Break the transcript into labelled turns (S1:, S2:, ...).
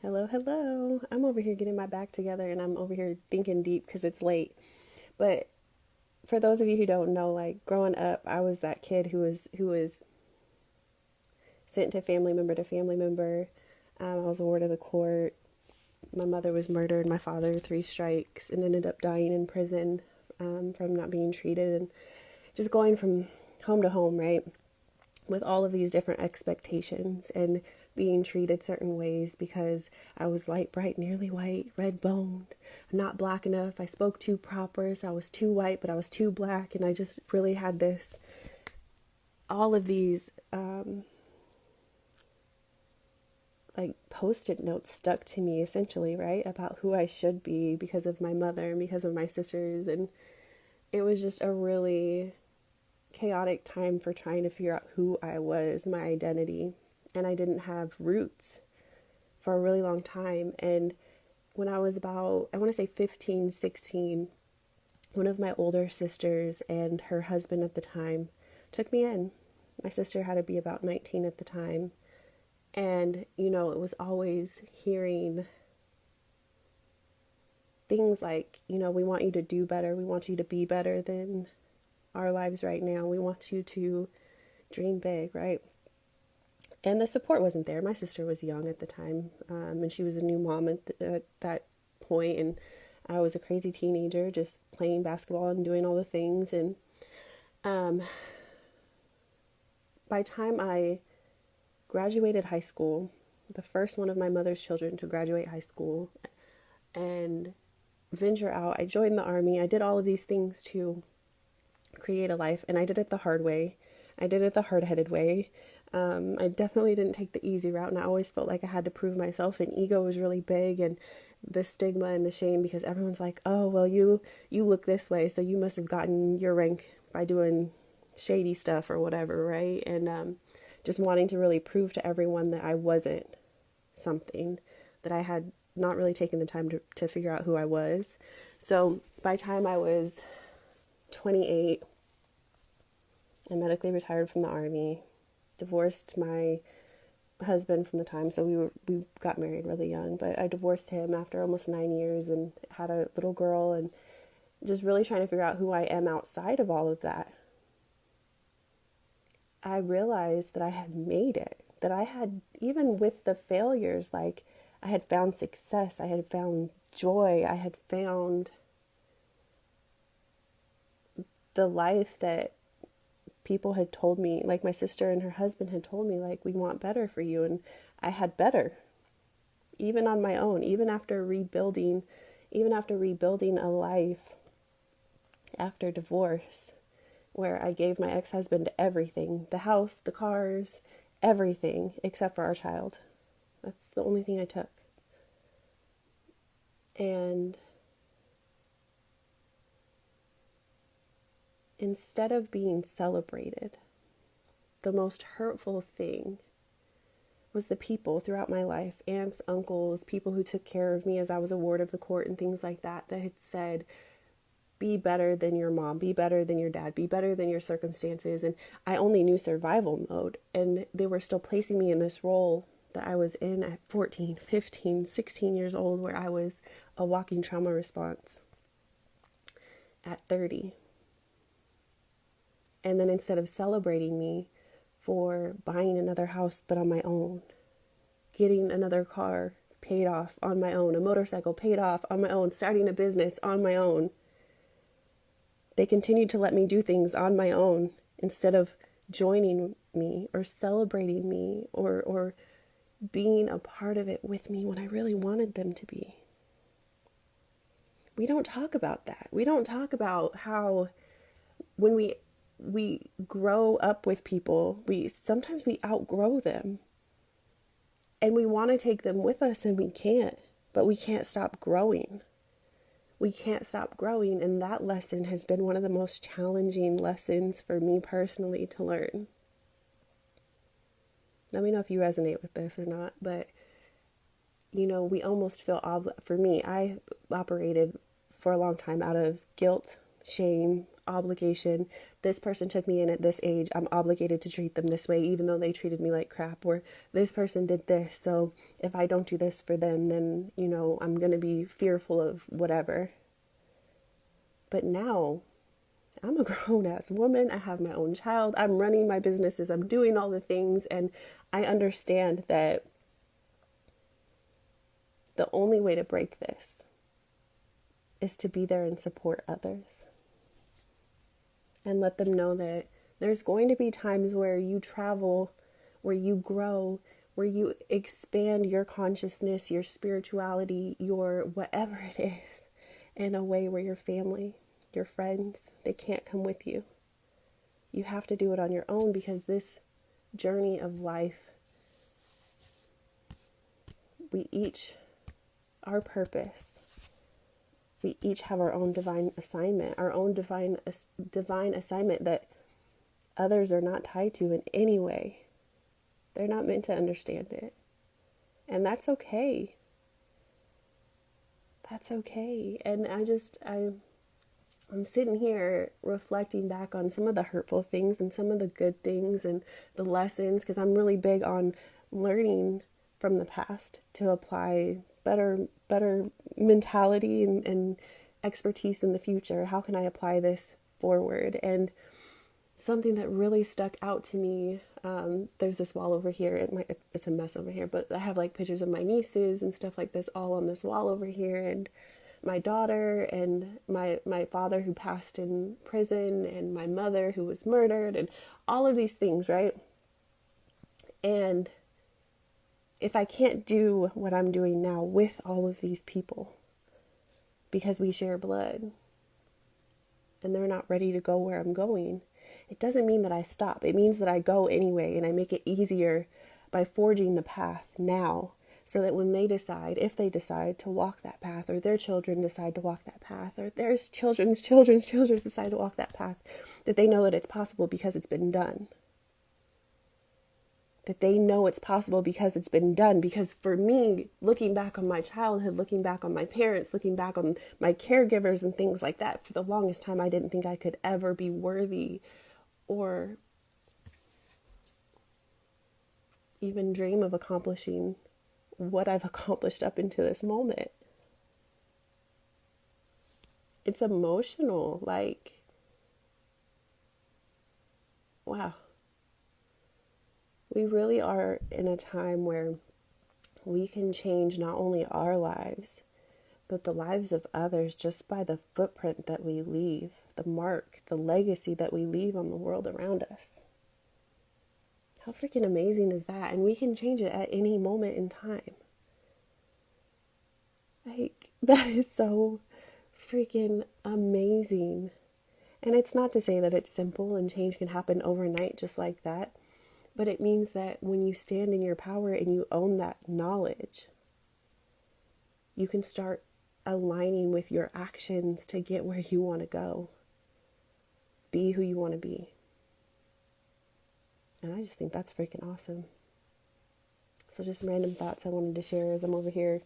S1: Hello, hello. I'm over here getting my back together and I'm over here thinking deep because it's late. But for those of you who don't know, like growing up, I was that kid who was sent to family member to family member. I was a ward of the court. My mother was murdered. My father three strikes and ended up dying in prison from not being treated and just going from home to home, right? With all of these different expectations and being treated certain ways because I was light, bright, nearly white, red boned, not black enough. I spoke too proper, so I was too white, but I was too black. And I just really had all of these like post-it notes stuck to me essentially, right? About who I should be because of my mother and because of my sisters. And it was just a really chaotic time for trying to figure out who I was, my identity. And I didn't have roots for a really long time. And when I was about, I want to say 15, 16, one of my older sisters and her husband at the time took me in. My sister had to be about 19 at the time. And, it was always hearing things like, we want you to do better. We want you to be better than our lives right now. We want you to dream big, right? And the support wasn't there. My sister was young at the time, and she was a new mom at that point, and I was a crazy teenager just playing basketball and doing all the things. And um, by the time I graduated high school, the first one of my mother's children to graduate high school and venture out, I joined the army. I did all of these things to create a life, and I did it the hard way. I did it the hard-headed way. I definitely didn't take the easy route, and I always felt like I had to prove myself, and ego was really big, and the stigma and the shame because everyone's like, oh, well, you look this way, so you must have gotten your rank by doing shady stuff or whatever, right? And just wanting to really prove to everyone that I wasn't something, that I had not really taken the time to figure out who I was. So by the time I was 28, I medically retired from the army, divorced my husband from the time, so we got married really young, but I divorced him after almost 9 years and had a little girl, and just really trying to figure out who I am outside of all of that. I realized that I had made it, that I had, even with the failures, like I had found success, I had found joy, I had found the life that people had told me, like my sister and her husband had told me, like, we want better for you. And I had better, even on my own, even after rebuilding a life after divorce, where I gave my ex husband everything, the house, the cars, everything except for our child. That's the only thing I took. And instead of being celebrated, the most hurtful thing was the people throughout my life, aunts, uncles, people who took care of me as I was a ward of the court and things like that, that had said, be better than your mom, be better than your dad, be better than your circumstances. And I only knew survival mode. And they were still placing me in this role that I was in at 14, 15, 16 years old, where I was a walking trauma response at 30. And then instead of celebrating me for buying another house but on my own, getting another car paid off on my own, a motorcycle paid off on my own, starting a business on my own, they continued to let me do things on my own instead of joining me or celebrating me or being a part of it with me when I really wanted them to be. We don't talk about that. We don't talk about how when we grow up with people, we sometimes we outgrow them and we want to take them with us and we can't, but we can't stop growing. We can't stop growing, and that lesson has been one of the most challenging lessons for me personally to learn. Let me know if you resonate with this or not, but we almost feel for me, I operated for a long time out of guilt, shame, obligation. This person took me in at this age. I'm obligated to treat them this way, even though they treated me like crap. Or this person did this. So if I don't do this for them, then, I'm going to be fearful of whatever. But now I'm a grown ass woman. I have my own child. I'm running my businesses. I'm doing all the things. And I understand that the only way to break this is to be there and support others and let them know that there's going to be times where you travel, where you grow, where you expand your consciousness, your spirituality, your whatever it is, in a way where your family, your friends, they can't come with you. You have to do it on your own, because this journey of life, we each, our purpose, we each have our own divine assignment, our own divine assignment that others are not tied to in any way. They're not meant to understand it. And that's okay. That's okay. And I'm sitting here reflecting back on some of the hurtful things and some of the good things and the lessons, because I'm really big on learning from the past to apply better mentality and expertise in the future. How can I apply this forward? And something that really stuck out to me, there's this wall over here. It's a mess over here, but I have like pictures of my nieces and stuff like this all on this wall over here, and my daughter and my father who passed in prison, and my mother who was murdered, and all of these things, right? And if I can't do what I'm doing now with all of these people because we share blood and they're not ready to go where I'm going, it doesn't mean that I stop. It means that I go anyway, and I make it easier by forging the path now, so that when they decide, if they decide to walk that path, or their children decide to walk that path, or their children's decide to walk that path, that they know that it's possible because it's been done. That they know it's possible because it's been done. Because for me, looking back on my childhood, looking back on my parents, looking back on my caregivers and things like that, for the longest time, I didn't think I could ever be worthy or even dream of accomplishing what I've accomplished up into this moment. It's emotional, like, wow. We really are in a time where we can change not only our lives, but the lives of others just by the footprint that we leave, the mark, the legacy that we leave on the world around us. How freaking amazing is that? And we can change it at any moment in time. Like, that is so freaking amazing. And it's not to say that it's simple and change can happen overnight just like that. But it means that when you stand in your power and you own that knowledge, you can start aligning with your actions to get where you want to go. Be who you want to be. And I just think that's freaking awesome. So just random thoughts I wanted to share as I'm over here